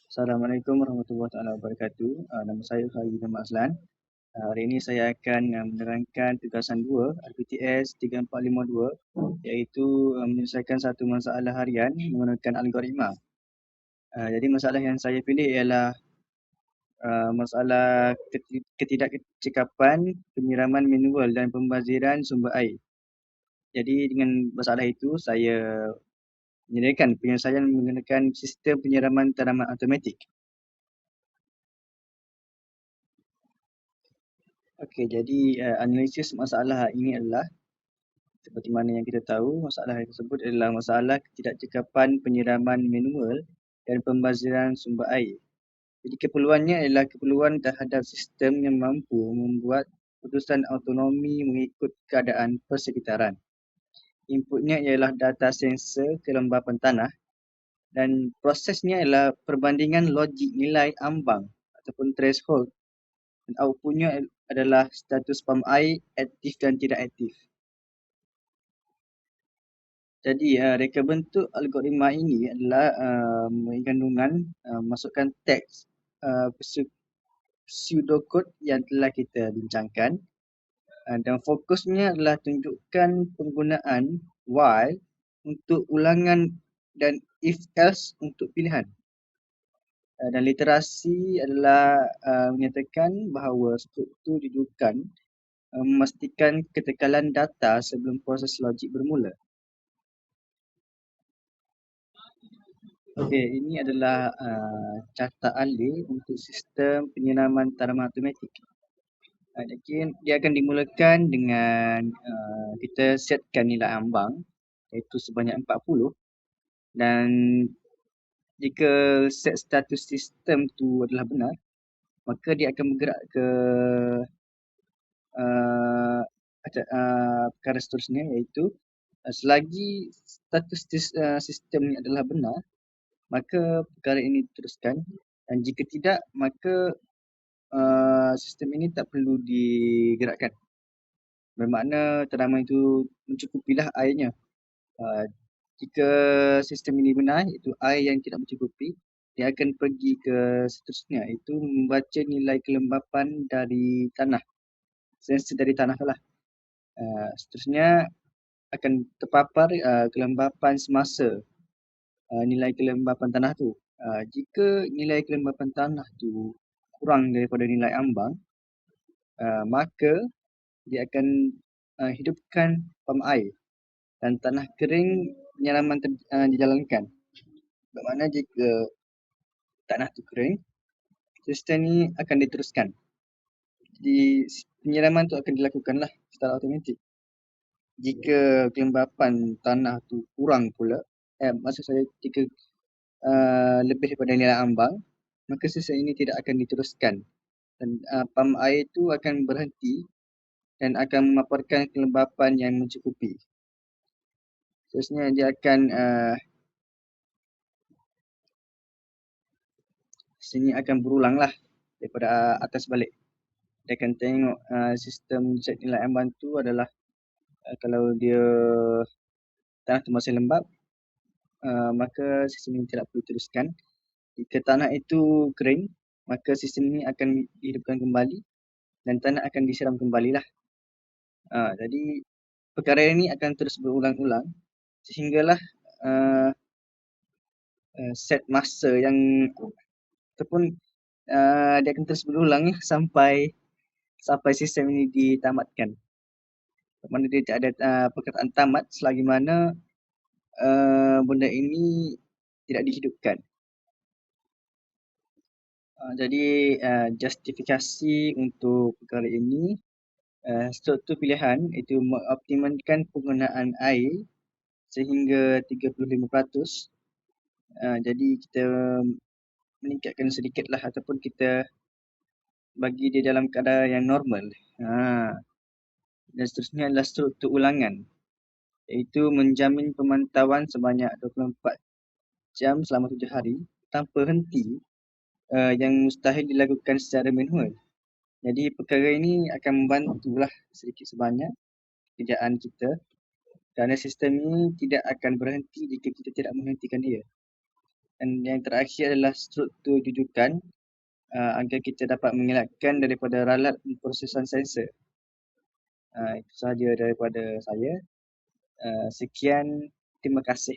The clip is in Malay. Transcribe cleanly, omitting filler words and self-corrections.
Assalamualaikum warahmatullahi taala wabarakatuh. Nama saya Khalid bin Azlan. Hari ini saya akan menerangkan tugasan 2 RPTS 3452 iaitu menyelesaikan satu masalah harian menggunakan algoritma. Jadi masalah yang saya pilih ialah masalah ketidakcekapan penyiraman manual dan pembaziran sumber air. Jadi dengan masalah itu saya menyediakan penyelesaian menggunakan sistem penyiraman tanaman automatik. Okey, jadi analisis masalah ini adalah seperti mana yang kita tahu, masalah tersebut adalah masalah ketidakcekapan penyiraman manual dan pembaziran sumber air. Jadi keperluannya adalah keperluan terhadap sistem yang mampu membuat keputusan autonomi mengikut keadaan persekitaran. Inputnya ialah data sensor kelembapan tanah dan prosesnya ialah perbandingan logik nilai ambang ataupun threshold dan outputnya adalah status pam air aktif dan tidak aktif. Jadi reka bentuk algoritma ini adalah memberi kandungan masukkan teks pseudocode yang telah kita bincangkan dan fokusnya adalah tunjukkan penggunaan while untuk ulangan dan if else untuk pilihan. Dan literasi adalah menyatakan bahawa struktur didudukan memastikan ketekalan data sebelum proses logik bermula. Okey, ini adalah carta alih untuk sistem penyiraman tanaman automatik. Jadi dia akan dimulakan dengan kita setkan nilai ambang iaitu sebanyak 40 dan jika set status sistem tu adalah benar, maka dia akan bergerak ke uh, perkara seterusnya iaitu selagi status sistem ni adalah benar, maka perkara ini diteruskan dan jika tidak maka sistem ini tak perlu digerakkan. Bermakna tanaman itu mencukupilah airnya. Jika sistem ini benar iaitu air yang tidak mencukupi, dia akan pergi ke seterusnya iaitu membaca nilai kelembapan dari tanah. Sensor dari tanah lah. Seterusnya akan terpapar kelembapan semasa nilai kelembapan tanah tu. Jika nilai kelembapan tanah tu kurang daripada nilai ambang, maka dia akan hidupkan pam air dan tanah kering penyiraman dijalankan. Bermakna jika tanah tu kering, sistem ni akan diteruskan. Jadi penyiraman tu akan dilakukanlah secara automatik. Jika kelembapan tanah tu kurang pula, maksud saya jika lebih daripada nilai ambang, maka sistem ini tidak akan diteruskan dan pam air itu akan berhenti dan akan memaparkan kelembapan yang mencukupi. Seterusnya dia akan sini akan berulang lah daripada atas balik. Dia akan tengok sistem set nilai ambang tu adalah kalau dia tanah tu masih lembap, maka sistem ini tidak perlu teruskan. Jika tanah itu kering, maka sistem ini akan dihidupkan kembali dan tanah akan disiram kembali lah. Jadi perkara ini akan terus berulang-ulang sehinggalah set masa yang ataupun dia akan terus berulang ya, sampai sistem ini ditamatkan. Mana dia tak ada perkataan tamat selagi mana benda ini tidak dihidupkan. Jadi justifikasi untuk perkara ini, struktur pilihan itu mengoptimalkan penggunaan air sehingga 35%. Jadi kita meningkatkan sedikitlah ataupun kita bagi dia dalam keadaan yang normal. Dan seterusnya adalah struktur ulangan iaitu menjamin pemantauan sebanyak 24 jam selama 7 hari tanpa henti yang mustahil dilakukan secara manual. Jadi perkara ini akan membantulah sedikit sebanyak kerjaan kita kerana sistem ini tidak akan berhenti jika kita tidak menghentikan dia. Dan yang terakhir adalah struktur jujukan agar kita dapat mengelakkan daripada ralat prosesan sensor. Itu sahaja daripada saya. Sekian, terima kasih.